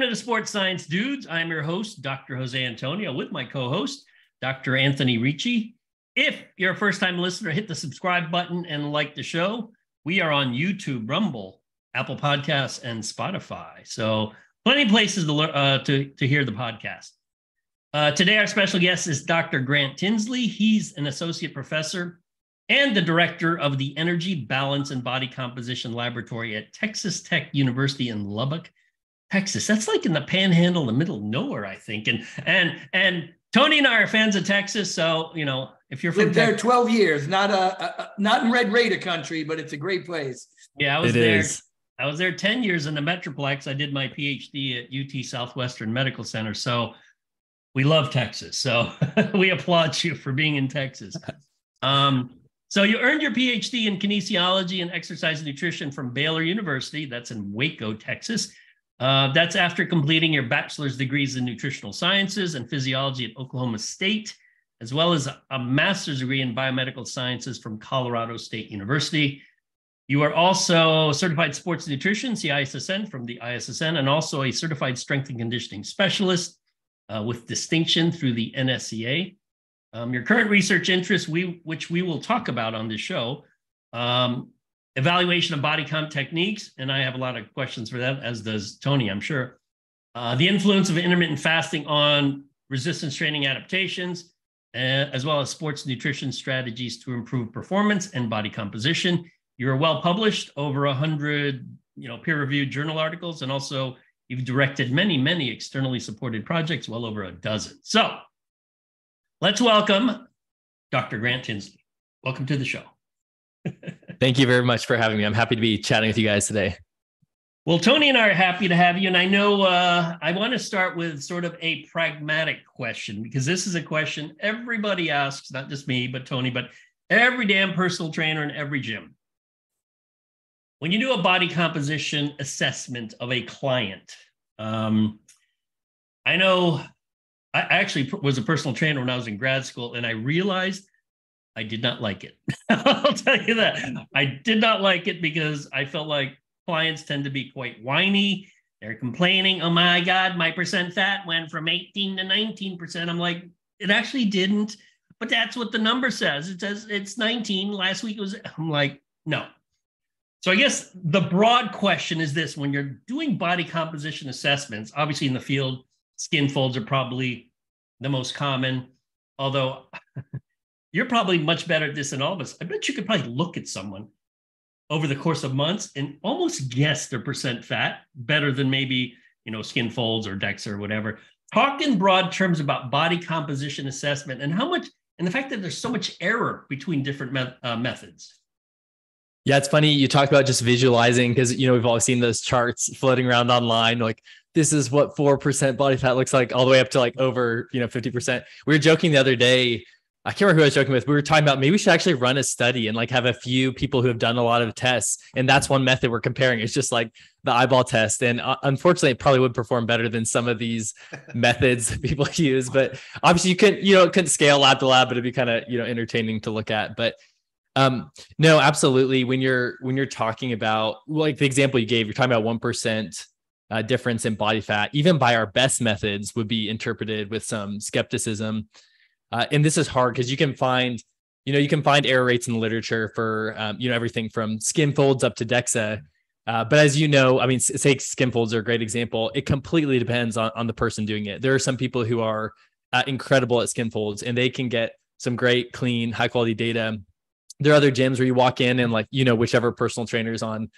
to the Sports Science Dudes. I'm your host, Dr. Jose Antonio, with my co-host, Dr. Anthony Ricci. If you're a first-time listener, hit the subscribe button and like the show. We are on YouTube, Rumble, Apple Podcasts, and Spotify. So plenty of places to hear the podcast. Today, our special guest is Dr. Grant Tinsley. He's an associate professor and the director of the Energy, Balance, and Body Composition Laboratory at Texas Tech University in Lubbock, Texas. That's like in the panhandle, the middle of nowhere, I think. And Tony and I are fans of Texas, so if you're from lived there 12 years, not in Red Raider country, but it's a great place. Yeah, I was there 10 years in the Metroplex. I did my Ph.D. at UT Southwestern Medical Center. So we love Texas. So we applaud you for being in Texas. So you earned your Ph.D. in Kinesiology and Exercise Nutrition from Baylor University. That's in Waco, Texas. That's after completing your bachelor's degrees in Nutritional Sciences and Physiology at Oklahoma State, as well as a master's degree in Biomedical Sciences from Colorado State University. You are also Certified Sports Nutrition, CISSN, from the ISSN, and also a Certified Strength and Conditioning Specialist with distinction through the NSCA. Your current research interests, which we will talk about on this show, evaluation of body comp techniques, and I have a lot of questions for that, as does Tony, I'm sure. The influence of intermittent fasting on resistance training adaptations, as well as sports nutrition strategies to improve performance and body composition. You're well published, over 100 peer-reviewed journal articles, and also you've directed many externally supported projects, well over a dozen. So let's welcome Dr. Grant Tinsley. Welcome to the show. Thank you very much for having me. I'm happy to be chatting with you guys today. Well, Tony and I are happy to have you. And I know I want to start with sort of a pragmatic question, because this is a question everybody asks, not just me, but Tony, but every damn personal trainer in every gym. When you do a body composition assessment of a client, I know I actually was a personal trainer when I was in grad school, and I realized I did not like it. I'll tell you that. I did not like it because I felt like clients tend to be quite whiny. They're complaining, oh my God, my percent fat went from 18 to 19%. I'm like, it actually didn't, but that's what the number says. It says it's 19. Last week I'm like, no. So I guess the broad question is this: when you're doing body composition assessments, obviously in the field, skin folds are probably the most common, although you're probably much better at this than all of us. I bet you could probably look at someone over the course of months and almost guess their percent fat better than maybe, skin folds or Dexa or whatever. Talk in broad terms about body composition assessment and the fact that there's so much error between different methods. Yeah, it's funny. You talked about just visualizing, because, we've all seen those charts floating around online. Like, this is what 4% body fat looks like, all the way up to like over, 50%. We were joking the other day. I can't remember who I was joking with. We were talking about maybe we should actually run a study and like have a few people who have done a lot of tests. And that's one method we're comparing. It's just like the eyeball test. And unfortunately, it probably would perform better than some of these methods people use. But obviously you couldn't scale lab to lab, but it'd be kind of, entertaining to look at. But no, absolutely. When you're talking about like the example you gave, you're talking about 1% difference in body fat, even by our best methods would be interpreted with some skepticism. And this is hard because you can find error rates in the literature for, everything from skin folds up to Dexa. But as you know, I mean, say skin folds are a great example. It completely depends on the person doing it. There are some people who are incredible at skin folds and they can get some great, clean, high quality data. There are other gyms where you walk in and like, whichever personal trainer's on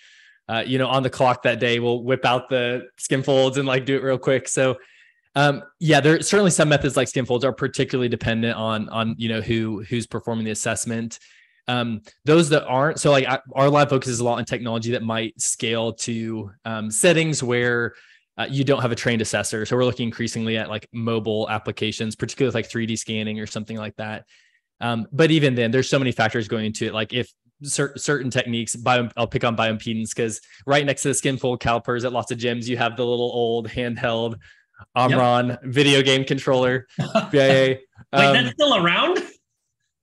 the clock that day will whip out the skin folds and like do it real quick. So there are certainly some methods like skin folds are particularly dependent on who's performing the assessment. Those that aren't, so like our lab focuses a lot on technology that might scale to settings where you don't have a trained assessor. So we're looking increasingly at like mobile applications, particularly with like 3D scanning or something like that. But even then, there's so many factors going into it. Like if certain techniques, I'll pick on bioimpedance, because right next to the skin fold calipers at lots of gyms, you have the little old handheld Omron video game controller. BIA. Wait, that's still around?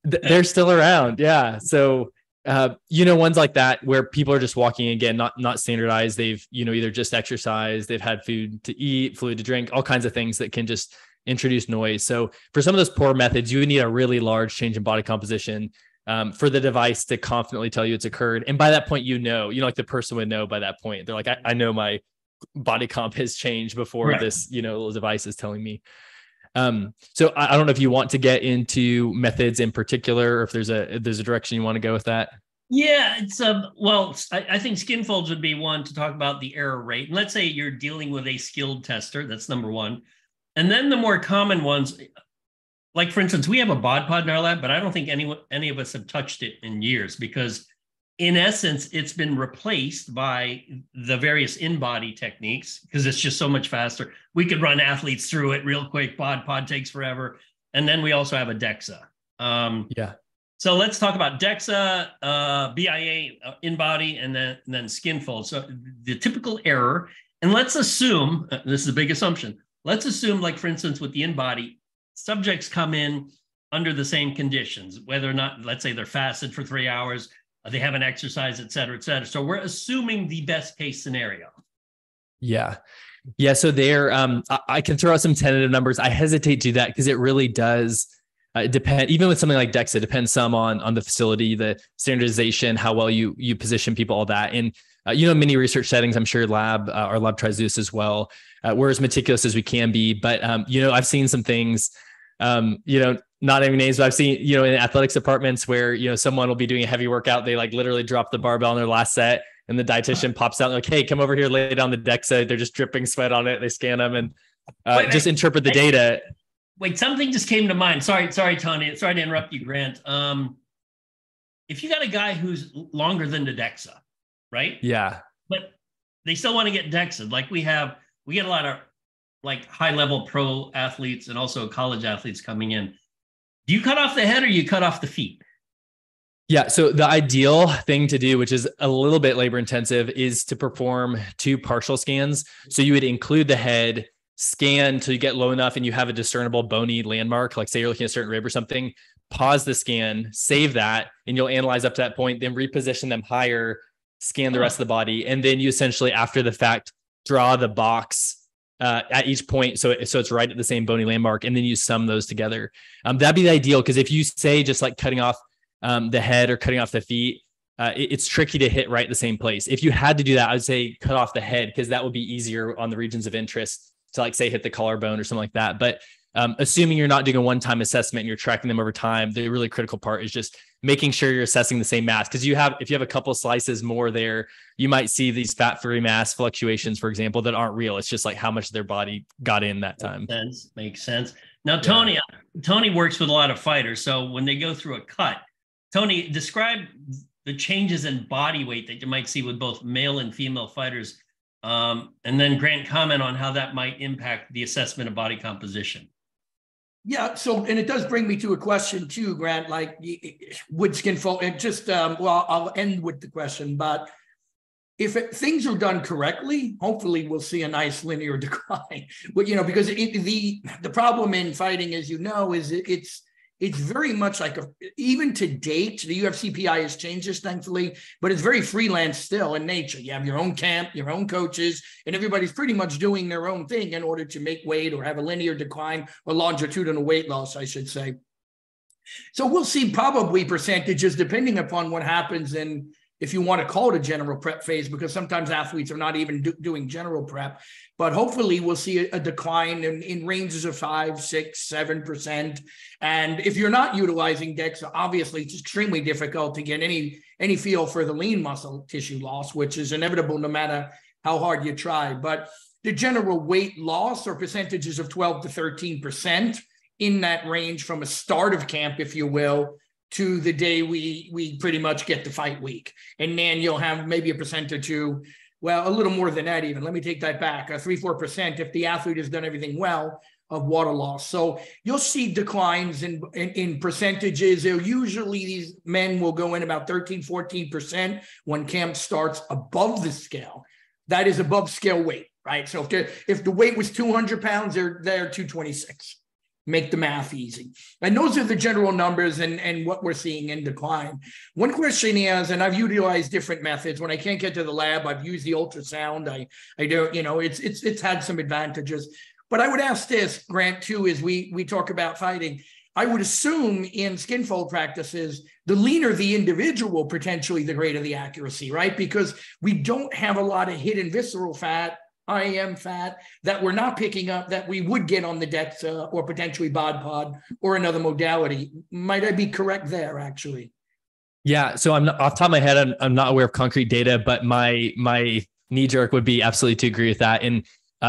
They're still around. Yeah. So Ones like that where people are just walking, again, not standardized. They've, either just exercised, they've had food to eat, fluid to drink, all kinds of things that can just introduce noise. So for some of those poor methods, you would need a really large change in body composition for the device to confidently tell you it's occurred. And by that point, like the person would know by that point. They're like, I know my body comp has changed before right. This, little device is telling me. So I don't know if you want to get into methods in particular, or if there's a direction you want to go with that. Yeah, it's I think skin folds would be one to talk about the error rate. And let's say you're dealing with a skilled tester, that's number one. And then the more common ones, like for instance, we have a bod pod in our lab, but I don't think any of us have touched it in years because in essence, it's been replaced by the various in-body techniques because it's just so much faster. We could run athletes through it real quick. Bod pod takes forever. And then we also have a Dexa. So let's talk about Dexa, BIA, in-body, and then skin fold. So the typical error, and let's assume, this is a big assumption, let's assume like, for instance, with the in-body, subjects come in under the same conditions, whether or not, let's say they're fasted for 3 hours, they haven't exercised, et cetera, et cetera. So we're assuming the best case scenario. Yeah. So there, I can throw out some tentative numbers. I hesitate to do that because it really does depend, even with something like Dexa, it depends some on the facility, the standardization, how well you position people, all that. And, many research settings, I'm sure our lab tries this as well. We're as meticulous as we can be, but, I've seen some things, not naming names, but I've seen, in athletics departments where, someone will be doing a heavy workout. They like literally drop the barbell in their last set and the dietitian pops out like, hey, come over here, lay down the Dexa. They're just dripping sweat on it. They scan them and just interpret the data. Wait, something just came to mind. Sorry, Tony. Sorry to interrupt you, Grant. If you got a guy who's longer than the Dexa, right? Yeah. But they still want to get Dexa. Like we get a lot of like high level pro athletes and also college athletes coming in. Do you cut off the head or you cut off the feet? Yeah. So the ideal thing to do, which is a little bit labor intensive, is to perform 2 partial scans. So you would include the head, scan till you get low enough and you have a discernible bony landmark, like say you're looking at a certain rib or something, pause the scan, save that, and you'll analyze up to that point, then reposition them higher, scan the rest of the body. And then you essentially, after the fact, draw the box at each point. So it's right at the same bony landmark. And then you sum those together. That'd be the ideal. Because if you say just like cutting off the head or cutting off the feet, it's tricky to hit right at the same place. If you had to do that, I would say cut off the head because that would be easier on the regions of interest to like say hit the collarbone or something like that. But assuming you're not doing a one-time assessment and you're tracking them over time, the really critical part is just making sure you're assessing the same mass. Because if you have a couple slices more there, you might see these fat-free mass fluctuations, for example, that aren't real. It's just like how much their body got in that time. Makes sense. Now, Tony works with a lot of fighters. So when they go through a cut, Tony, describe the changes in body weight that you might see with both male and female fighters. And then Grant, comment on how that might impact the assessment of body composition. Yeah. So, and it does bring me to a question too, Grant, like would skin fold, and just, I'll end with the question, but if things are done correctly, hopefully we'll see a nice linear decline. But, because the problem in fighting, as you know, is it's very much like even to date, the UFCPI has changed this, thankfully, but it's very freelance still in nature. You have your own camp, your own coaches, and everybody's pretty much doing their own thing in order to make weight or have a linear decline or longitudinal weight loss, I should say. So we'll see probably percentages depending upon what happens in, if you want to call it a general prep phase, because sometimes athletes are not even doing general prep, but hopefully we'll see a decline in ranges of 5, 6, 7%. And if you're not utilizing Dexa, obviously it's extremely difficult to get any feel for the lean muscle tissue loss, which is inevitable no matter how hard you try. But the general weight loss or percentages of 12 to 13% in that range from a start of camp, if you will, to the day we pretty much get to fight week. And then you'll have maybe a percent or two, well, a little more than that even. Let me take that back, 3-4% if the athlete has done everything well of water loss. So you'll see declines in percentages. Usually these men will go in about 13-14% when camp starts above the scale. That is above scale weight, right? So if the weight was 200 pounds, they're 226. make the math easy. And those are the general numbers and what we're seeing in decline. One question is, and I've utilized different methods. When I can't get to the lab, I've used the ultrasound. I don't, it's had some advantages. But I would ask this, Grant, too, as we talk about fighting. I would assume in skin fold practices, the leaner the individual, potentially the greater the accuracy, right? Because we don't have a lot of hidden visceral fat, IM fat, that we're not picking up that we would get on the Dexa or potentially BOD or another modality. Might I be correct there, actually? Yeah. So I'm not, off the top of my head, I'm not aware of concrete data, but my knee jerk would be absolutely to agree with that. And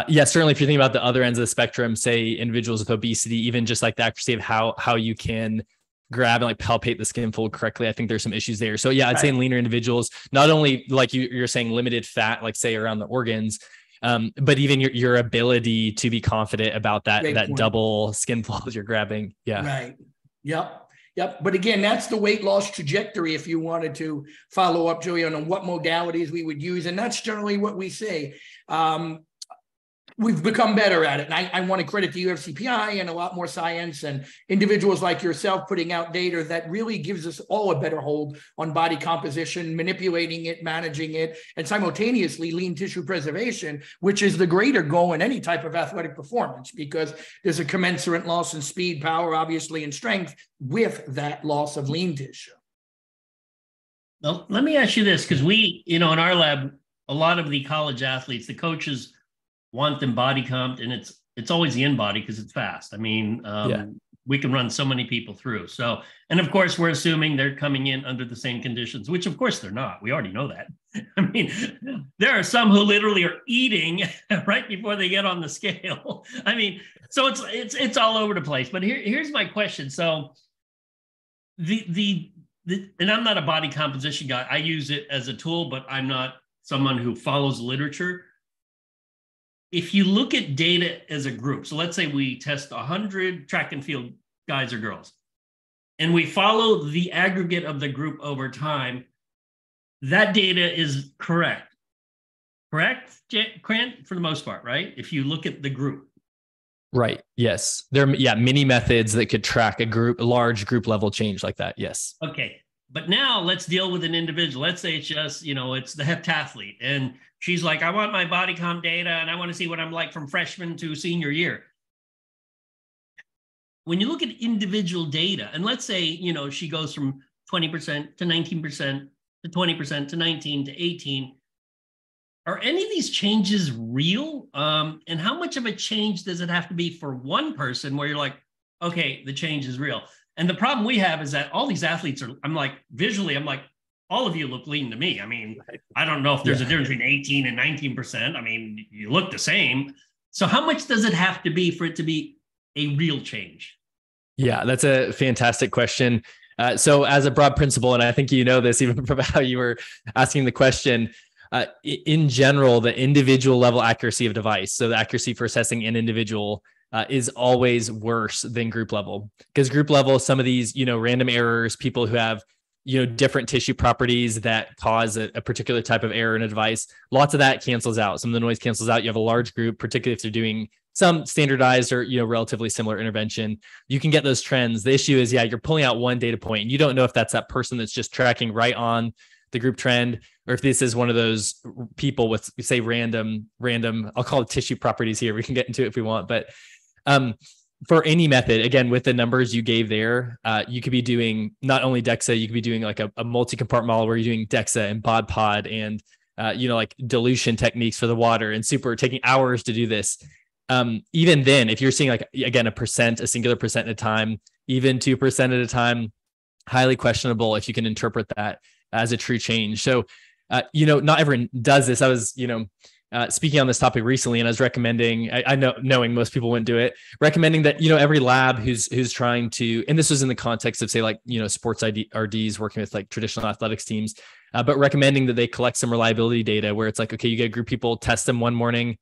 yeah, certainly if you're thinking about the other ends of the spectrum, say individuals with obesity, even just like the accuracy of how you can grab and like palpate the skin fold correctly, I think there's some issues there. So yeah, I'd say in leaner individuals, not only like you're saying limited fat, like say around the organs, but even your ability to be confident about that double skin fold you're grabbing. Yeah. Right. Yep. But again, that's the weight loss trajectory. If you wanted to follow up, Julian, on what modalities we would use. And that's generally what we say. We've become better at it. And I want to credit the UFCPI and a lot more science and individuals like yourself putting out data that really gives us all a better hold on body composition, manipulating it, managing it, and simultaneously lean tissue preservation, which is the greater goal in any type of athletic performance, because there's a commensurate loss in speed, power, obviously, and strength with that loss of lean tissue. Well, let me ask you this, because we, in our lab, a lot of the college athletes, the coaches want them body comped, and it's always the in body because it's fast. I mean, we can run so many people through. So, and of course, we're assuming they're coming in under the same conditions, which of course they're not. We already know that. I mean, there are some who literally are eating right before they get on the scale. I mean, so it's all over the place. But here's my question. So and I'm not a body composition guy. I use it as a tool, but I'm not someone who follows literature. If you look at data as a group, so let's say we test 100 track and field guys or girls, and we follow the aggregate of the group over time, that data is correct, Grant, for the most part, right? If you look at the group. Right. Yes. There are many methods that could track a large group level change like that. Yes. Okay. But now let's deal with an individual. Let's say it's just, it's the heptathlete. And she's like, I want my body comp data and I want to see what I'm like from freshman to senior year. When you look at individual data, and let's say, she goes from 20% to 19% to 20% to 19 to 18, are any of these changes real? And how much of a change does it have to be for one person where you're like, okay, the change is real? And the problem we have is that all these athletes visually, all of you look lean to me. I mean, I don't know if there's a difference between 18 and 19%. I mean, you look the same. So how much does it have to be for it to be a real change? Yeah, that's a fantastic question. So as a broad principle, and I think you know this even from how you were asking the question, in general, the individual level accuracy of device, so the accuracy for assessing an individual is always worse than group level, because group level, some of these, random errors, people who have, different tissue properties that cause a particular type of error in a device, lots of that cancels out. Some of the noise cancels out. You have a large group, particularly if they're doing some standardized or, relatively similar intervention, you can get those trends. The issue is, you're pulling out one data point and you don't know if that's that person that's just tracking right on the group trend, or if this is one of those people with, say, random, I'll call it tissue properties here. We can get into it if we want, but for any method, again, with the numbers you gave there, you could be doing not only Dexa, you could be doing like a multi-compartment model where you're doing Dexa and BOD and, like dilution techniques for the water and taking hours to do this. Even then, if you're seeing like, again, a singular percent at a time, even 2% at a time, highly questionable if you can interpret that as a true change. So, not everyone does this. I was, speaking on this topic recently, and I was recommending, I know, knowing most people wouldn't do it, recommending that, every lab who's trying to, and this was in the context of, say, like, sports RDs working with like traditional athletics teams, but recommending that they collect some reliability data where it's like, okay, you get a group of people, test them one morning,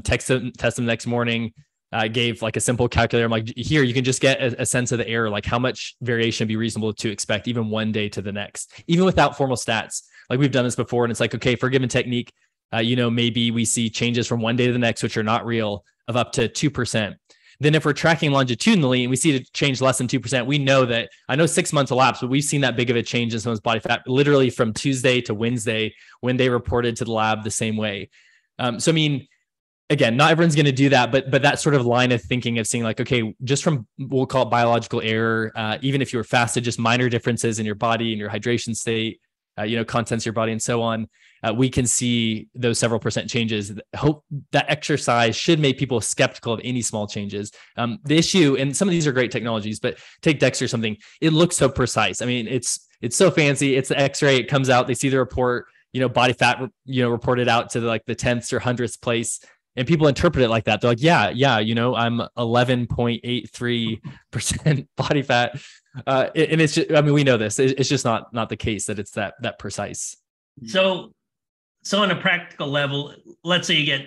test them next morning. I gave like a simple calculator. I'm like, here, you can just get a sense of the error, like how much variation would be reasonable to expect even one day to the next, even without formal stats. Like we've done this before. And it's like, okay, for a given technique, maybe we see changes from one day to the next, which are not real, of up to 2%. Then if we're tracking longitudinally and we see it change less than 2%, we know that, I know 6 months elapsed, but we've seen that big of a change in someone's body fat literally from Tuesday to Wednesday when they reported to the lab the same way. So, I mean, again, not everyone's going to do that, but that sort of line of thinking of seeing like, okay, just from, we'll call it biological error, even if you were fasted, just minor differences in your body and your hydration state, contents of your body and so on, we can see those several percent changes. Hope that exercise should make people skeptical of any small changes. The issue, and some of these are great technologies, but take Dexa or something, it looks so precise. I mean, it's so fancy. It's the X-ray, it comes out, they see the report, body fat, reported out to the 10th or 100th place. And people interpret it like that. They're like, yeah, I'm 11.83% body fat. And it's just, I mean, we know this. It's just not the case that it's that precise. So on a practical level, let's say you get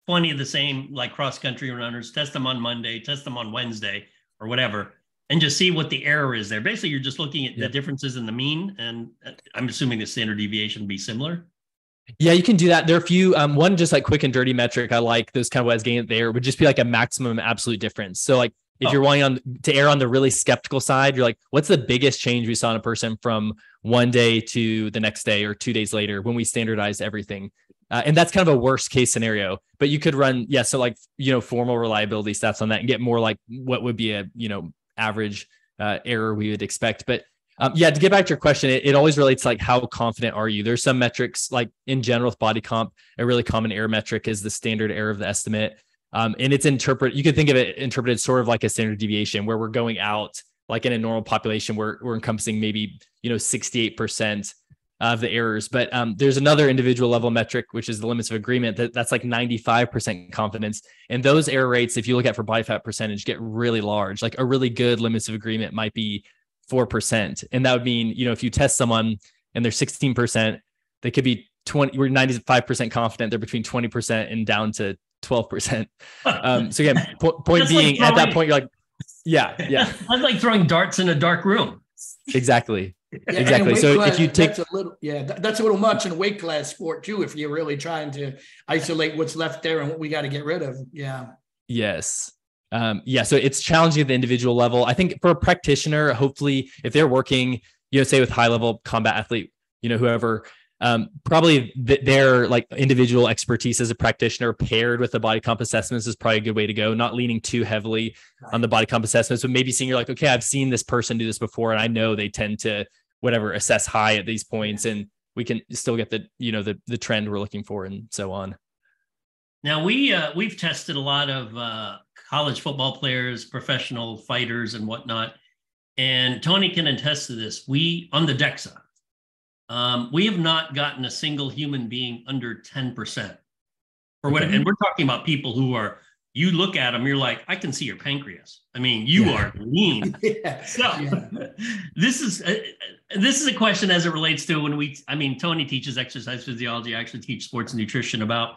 20 of the same like cross-country runners, test them on Monday, test them on Wednesday or whatever, and just see what the error is there. Basically, you're just looking at the differences in the mean. And I'm assuming the standard deviation would be similar. Yeah, you can do that. There are a few, one just like quick and dirty metric. I like those kind of what I was getting there would just be like a maximum absolute difference. So like if you're wanting to err on the really skeptical side, you're like, what's the biggest change we saw in a person from one day to the next day or 2 days later when we standardized everything? And that's kind of a worst case scenario, but you could run, so like, formal reliability stats on that and get more like what would be a, average error we would expect. But to get back to your question, it always relates to like how confident are you? There's some metrics like in general with body comp, a really common error metric is the standard error of the estimate. And it's you could think of it interpreted sort of like a standard deviation where we're going out like in a normal population, we're encompassing maybe, 68% of the errors. But there's another individual level metric, which is the limits of agreement that's like 95% confidence. And those error rates, if you look at for body fat percentage, get really large. Like a really good limits of agreement might be 4%. And that would mean, if you test someone and they're 16%, they could be 20, we're 95% confident they're between 20% and down to 12%. So again, point being at that point, you're like, yeah. That's like throwing darts in a dark room. Exactly. Exactly. So class, if you take that's a little much in a weight class sport too, if you're really trying to isolate what's left there and what we got to get rid of. Yeah. Yes. So it's challenging at the individual level. I think for a practitioner, hopefully if they're working, say with high level combat athlete, whoever, probably their like individual expertise as a practitioner paired with the body comp assessments is probably a good way to go, not leaning too heavily on the body comp assessments, but maybe seeing you're like, okay, I've seen this person do this before. And I know they tend to assess high at these points and we can still get the trend we're looking for and so on. Now we've tested a lot of, college football players, professional fighters and whatnot. And Tony can attest to this. On the Dexa, we have not gotten a single human being under 10%. And we're talking about people who are, you look at them, you're like, I can see your pancreas. I mean, you are lean. This is a question as it relates to Tony teaches exercise physiology. I actually teach sports nutrition about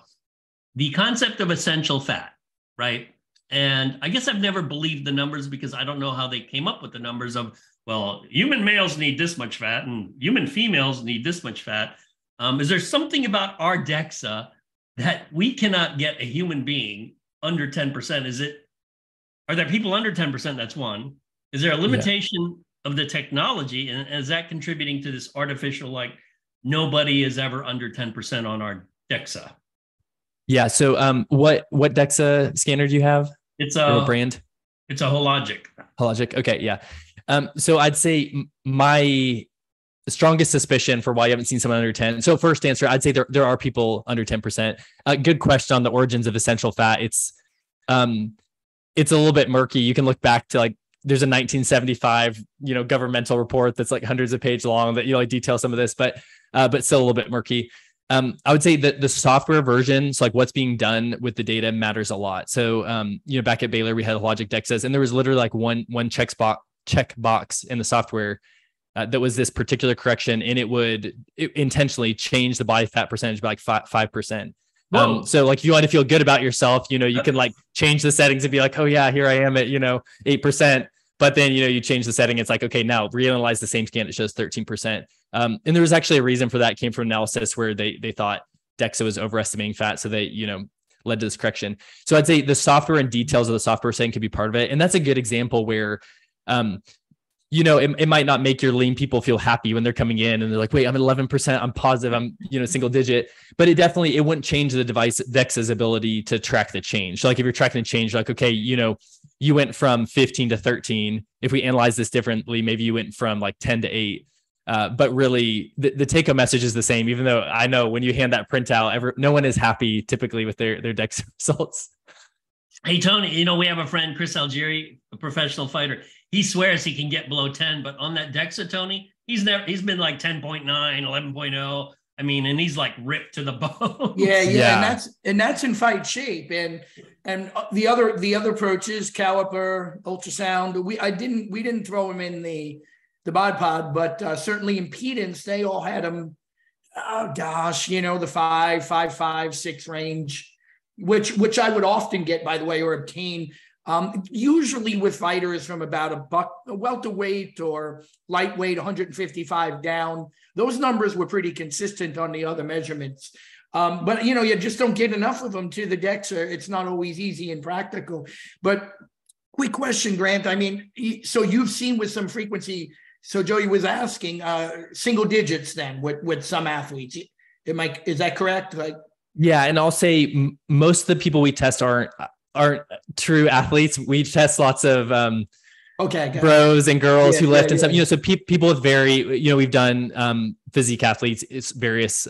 the concept of essential fat, right? And I guess I've never believed the numbers because I don't know how they came up with the numbers of, well, human males need this much fat and human females need this much fat. Is there something about our Dexa that we cannot get a human being under 10%? Are there people under 10%? That's one. Is there a limitation of the technology? And is that contributing to this artificial, like nobody is ever under 10% on our Dexa? Yeah. So what Dexa scanner do you have? It's a brand. It's a Hologic. Hologic. Okay. Yeah. So I'd say my strongest suspicion for why you haven't seen someone under 10. So first answer, I'd say there are people under 10%. Good question on the origins of essential fat. It's a little bit murky. You can look back to like, there's a 1975, governmental report that's like hundreds of pages long that, detail some of this, but still a little bit murky. I would say that the software version, so like what's being done with the data matters a lot. So, back at Baylor, we had Hologic Dexas and there was literally like one check box in the software that was this particular correction, and it would intentionally change the body fat percentage by like 5%. So like if you want to feel good about yourself, you can like change the settings and be like, oh yeah, here I am at, 8%. But then, you change the setting. It's like, okay, now reanalyze the same scan. It shows 13%. And there was actually a reason for that. It came from analysis where they thought Dexa was overestimating fat. So they, led to this correction. So I'd say the software and details of the software setting could be part of it. And that's a good example where, it might not make your lean people feel happy when they're coming in and they're like, wait, I'm at 11%, I'm positive, I'm, single digit, but it wouldn't change the device Dexa's ability to track the change. So like if you're tracking the change, like, okay, you went from 15 to 13. If we analyze this differently, maybe you went from like 10 to 8. But really the take home message is the same, even though I know when you hand that printout, no one is happy typically with their Dexa results. Hey, Tony, we have a friend, Chris Algieri, a professional fighter. He swears he can get below 10, but on that Dexa, Tony, he's been like 10.9, 11.0. I mean, and he's like ripped to the bone. Yeah. And that's in fight shape. And the other approaches, caliper, ultrasound, we didn't throw him in the bod pod, but certainly impedance, they all had them. Oh gosh, the 5, 6 range, which I would often get, by the way, or obtain. Usually with fighters from about a welterweight or lightweight, 155 down. Those numbers were pretty consistent on the other measurements. But you just don't get enough of them to the Dexa. It's not always easy and practical. But quick question, Grant. I mean, so you've seen with some frequency. So Joey was asking single digits then with some athletes. Is that correct? Yeah, and I'll say most of the people we test aren't true athletes. We test lots of bros and girls who lift and stuff. So people with we've done physique athletes. It's various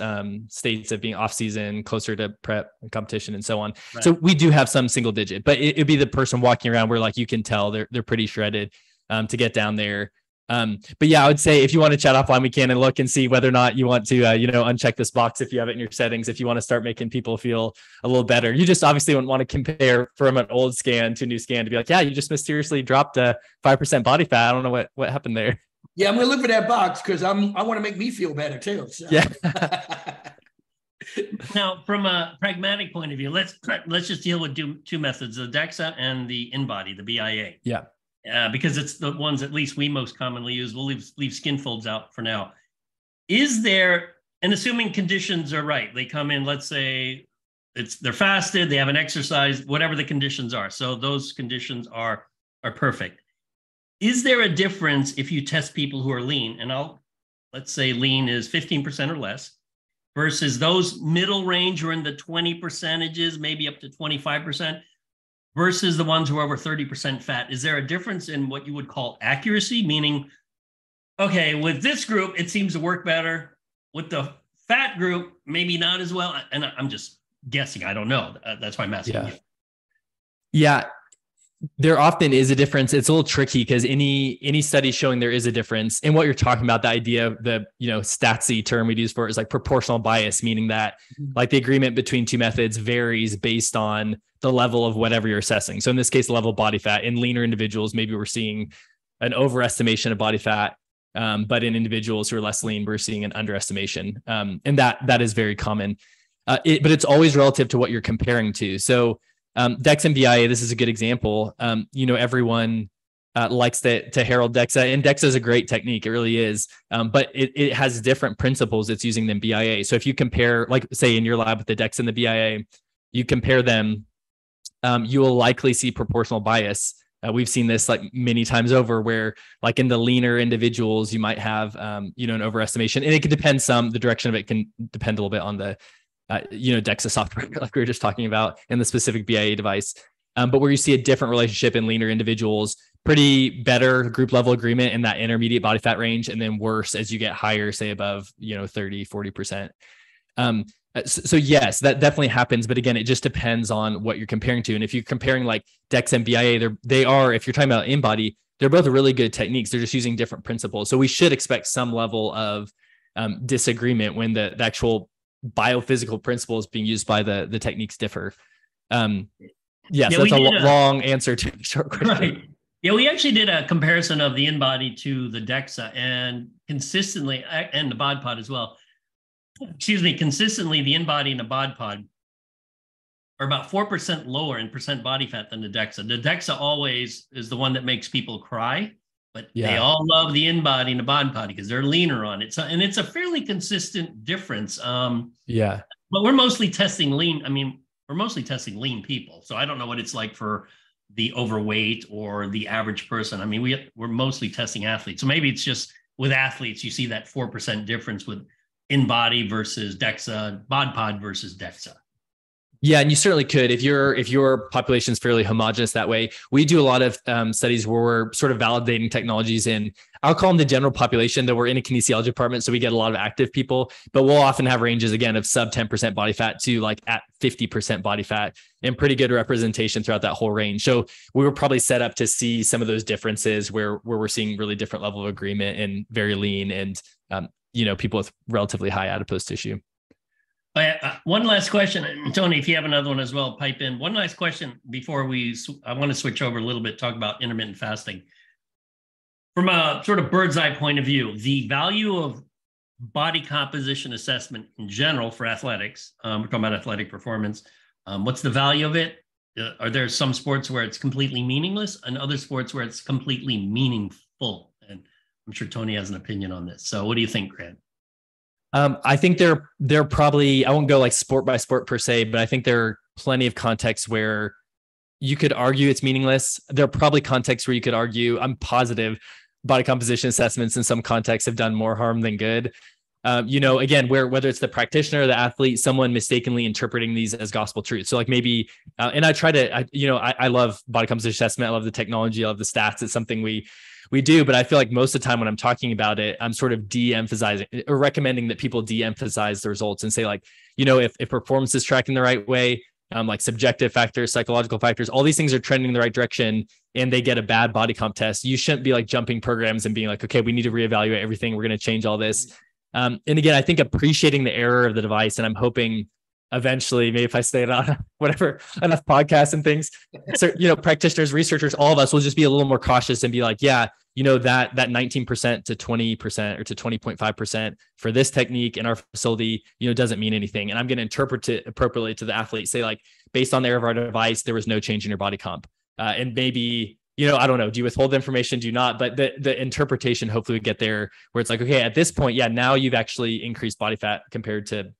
states of being off season, closer to prep and competition, and so on. Right. So we do have some single digit, but it'd be the person walking around where like you can tell they're pretty shredded to get down there. But yeah, I would say if you want to chat offline, we can and look and see whether or not you want to, uncheck this box if you have it in your settings, if you want to start making people feel a little better. You just obviously wouldn't want to compare from an old scan to a new scan to be like, yeah, you just mysteriously dropped 5% body fat. I don't know what happened there. Yeah, I'm going to look for that box because I want to make me feel better too. So. Yeah. Now, from a pragmatic point of view, let's just deal with two methods, the Dexa and the InBody, the BIA. Yeah. Because it's the ones at least we most commonly use. We'll leave skin folds out for now. Is there, and assuming conditions are right, they come in, let's say they're fasted, they have an exercise, whatever the conditions are. So those conditions are perfect. Is there a difference if you test people who are lean, and let's say lean is 15% or less, versus those middle range or in the 20%, maybe up to 25%? Versus the ones who are over 30% fat? Is there a difference in what you would call accuracy? Meaning, okay, with this group, it seems to work better. With the fat group, maybe not as well. And I'm just guessing. I don't know. That's why I'm asking you. Yeah. There often is a difference. It's a little tricky because any study showing there is a difference. And what you're talking about, the idea of the, statsy term we'd use for it is like proportional bias, meaning that like the agreement between two methods varies based on the level of whatever you're assessing. So in this case, the level of body fat. In leaner individuals, maybe we're seeing an overestimation of body fat. But in individuals who are less lean, we're seeing an underestimation. And that is very common. But it's always relative to what you're comparing to. So Dexa and BIA, this is a good example. Everyone likes to herald Dexa, and Dexa is a great technique. It really is. But it has different principles it's using than BIA. So if you compare, like say in your lab with the Dexa and the BIA, you compare them, you will likely see proportional bias. We've seen this like many times over where like in the leaner individuals, you might have, an overestimation, and it can depend the direction of it can depend a little bit on the, Dexa software, like we were just talking about, in the specific BIA device. But where you see a different relationship in leaner individuals, pretty better group level agreement in that intermediate body fat range, and then worse as you get higher, say above, 30, 40%. So yes, that definitely happens. But again, it just depends on what you're comparing to. And if you're comparing like Dexa and BIA, they are, if you're talking about InBody, they're both really good techniques. They're just using different principles. So we should expect some level of disagreement when the actual biophysical principles being used by the techniques differ. So that's a long answer to a short question. Right. Yeah, we actually did a comparison of the InBody to the Dexa, and consistently, and the bod pod as well. Consistently, the InBody and the bod pod are about 4% lower in percent body fat than the Dexa. The Dexa always is the one that makes people cry, but they all love the InBody and the bod pod because they're leaner on it. So, and it's a fairly consistent difference. But we're mostly testing lean. I mean, we're mostly testing lean people. So I don't know what it's like for the overweight or the average person. I mean, we're mostly testing athletes. So maybe it's just with athletes, you see that 4% difference with in-body versus Dexa, bod pod versus Dexa. Yeah, and you certainly could if your population is fairly homogenous that way. We do a lot of studies where we're sort of validating technologies in, I'll call them the general population, though we're in a kinesiology department, so we get a lot of active people, but we'll often have ranges again of sub 10% body fat to like at 50% body fat, and pretty good representation throughout that whole range. So we were probably set up to see some of those differences where we're seeing really different level of agreement and very lean and people with relatively high adipose tissue. One last question, and Tony, if you have another one as well, pipe in. One last question before I want to switch over a little bit, talk about intermittent fasting. From a sort of bird's eye point of view, the value of body composition assessment in general for athletics, we're talking about athletic performance. What's the value of it? Are there some sports where it's completely meaningless and other sports where it's completely meaningful? And I'm sure Tony has an opinion on this. So what do you think, Grant? I think they're probably, I won't go like sport by sport per se, but I think there are plenty of contexts where you could argue it's meaningless. There are probably contexts where you could argue, I'm positive body composition assessments in some contexts have done more harm than good. Again, whether it's the practitioner or the athlete, someone mistakenly interpreting these as gospel truth. So like maybe, and I love body composition assessment. I love the technology. I love the stats. It's something we do, but I feel like most of the time when I'm talking about it, I'm sort of de-emphasizing or recommending that people de-emphasize the results and say like, if performance is tracking the right way, like subjective factors, psychological factors, all these things are trending in the right direction and they get a bad body comp test. You shouldn't be like jumping programs and being like, okay, we need to reevaluate everything. We're going to change all this. And again, I think appreciating the error of the device, and I'm hoping eventually, maybe if I stay on enough podcasts and things, so, practitioners, researchers, all of us will just be a little more cautious and be like, yeah, that 19% to 20% or to 20.5% for this technique in our facility, doesn't mean anything. And I'm going to interpret it appropriately to the athlete, say like, based on the error of our device, there was no change in your body comp. And maybe, I don't know, do you withhold the information? Do you not? But the interpretation hopefully would get there where it's like, okay, at this point, yeah, now you've actually increased body fat compared to,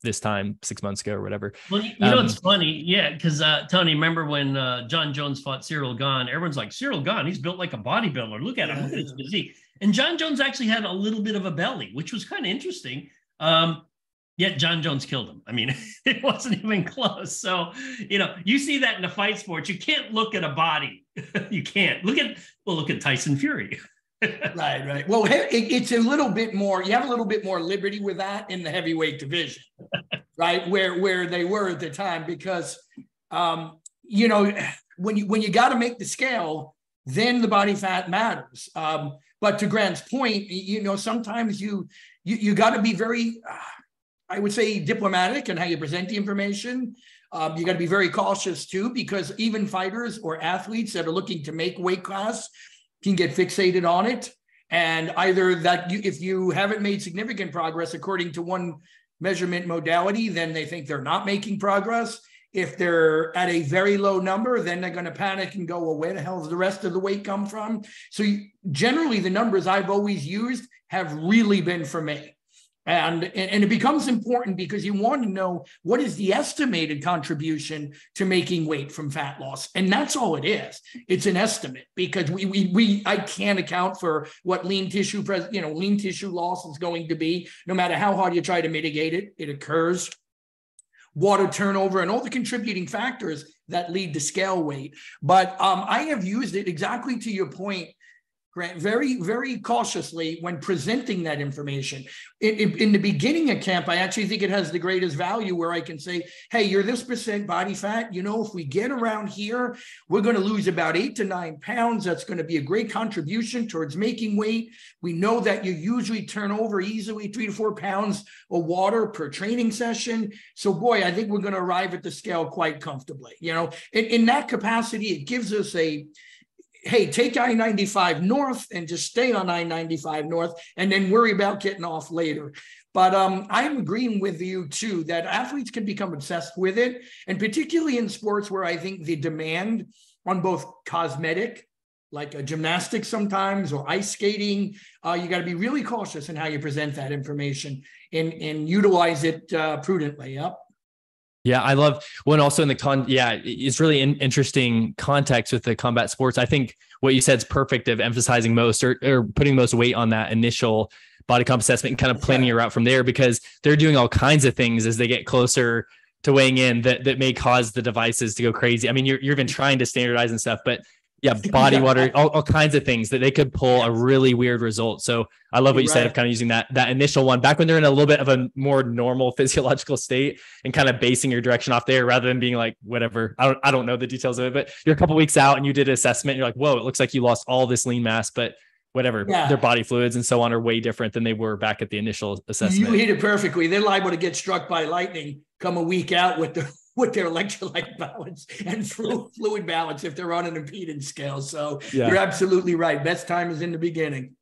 this time 6 months ago or whatever. Well, it's funny. Yeah. Because Tony, remember when John Jones fought Cyril Gahn, everyone's like, Cyril Gahn, he's built like a bodybuilder. Look at him. Look at his physique. And John Jones actually had a little bit of a belly, which was kind of interesting. Yet John Jones killed him. I mean, it wasn't even close. So, you see that in the fight sports. You can't look at a body. You can't. Look at Tyson Fury. Right. Well, it's a little bit more, you have a little bit more liberty with that in the heavyweight division, right? Where they were at the time, because, when you got to make the scale, then the body fat matters. But to Grant's point, sometimes you got to be very, I would say, diplomatic in how you present the information. You got to be very cautious too, because even fighters or athletes that are looking to make weight class can get fixated on it. And either that if you haven't made significant progress according to one measurement modality, then they think they're not making progress. If they're at a very low number, then they're going to panic and go, well, where the hell does the rest of the weight come from? So generally, the numbers I've always used have really been for me. And it becomes important because you want to know what is the estimated contribution to making weight from fat loss. And that's all it is. It's an estimate, because I can't account for what lean tissue loss is going to be. No matter how hard you try to mitigate it, it occurs. Water turnover and all the contributing factors that lead to scale weight. But I have used it exactly to your point, Grant, very, very cautiously when presenting that information. In the beginning of camp, I actually think it has the greatest value, where I can say, hey, you're this percent body fat. If we get around here, we're going to lose about 8 to 9 pounds. That's going to be a great contribution towards making weight. We know that you usually turn over easily 3 to 4 pounds of water per training session. So boy, I think we're going to arrive at the scale quite comfortably. In that capacity, it gives us hey, take I-95 north and just stay on I-95 north and then worry about getting off later. But I'm agreeing with you too, that athletes can become obsessed with it. And particularly in sports where I think the demand on both cosmetic, like gymnastics sometimes, or ice skating, you got to be really cautious in how you present that information and utilize it prudently. Yep. Yeah, I love when also in the it's really interesting context with the combat sports. I think what you said is perfect of emphasizing most or putting most weight on that initial body comp assessment and kind of planning your route from there, because they're doing all kinds of things as they get closer to weighing in that may cause the devices to go crazy. I mean, you're even trying to standardize and stuff, but yeah, body water, all kinds of things that they could pull a really weird result. So I love what you said of kind of using that initial one back when they're in a little bit of a more normal physiological state and kind of basing your direction off there rather than being like, whatever, I don't know the details of it, but you're a couple of weeks out and you did an assessment. You're like, whoa, it looks like you lost all this lean mass, but whatever, their body fluids and so on are way different than they were back at the initial assessment. You hit it perfectly. They're liable to get struck by lightning come a week out with their electrolyte balance and fluid balance if they're on an impedance scale. So you're absolutely right. Best time is in the beginning.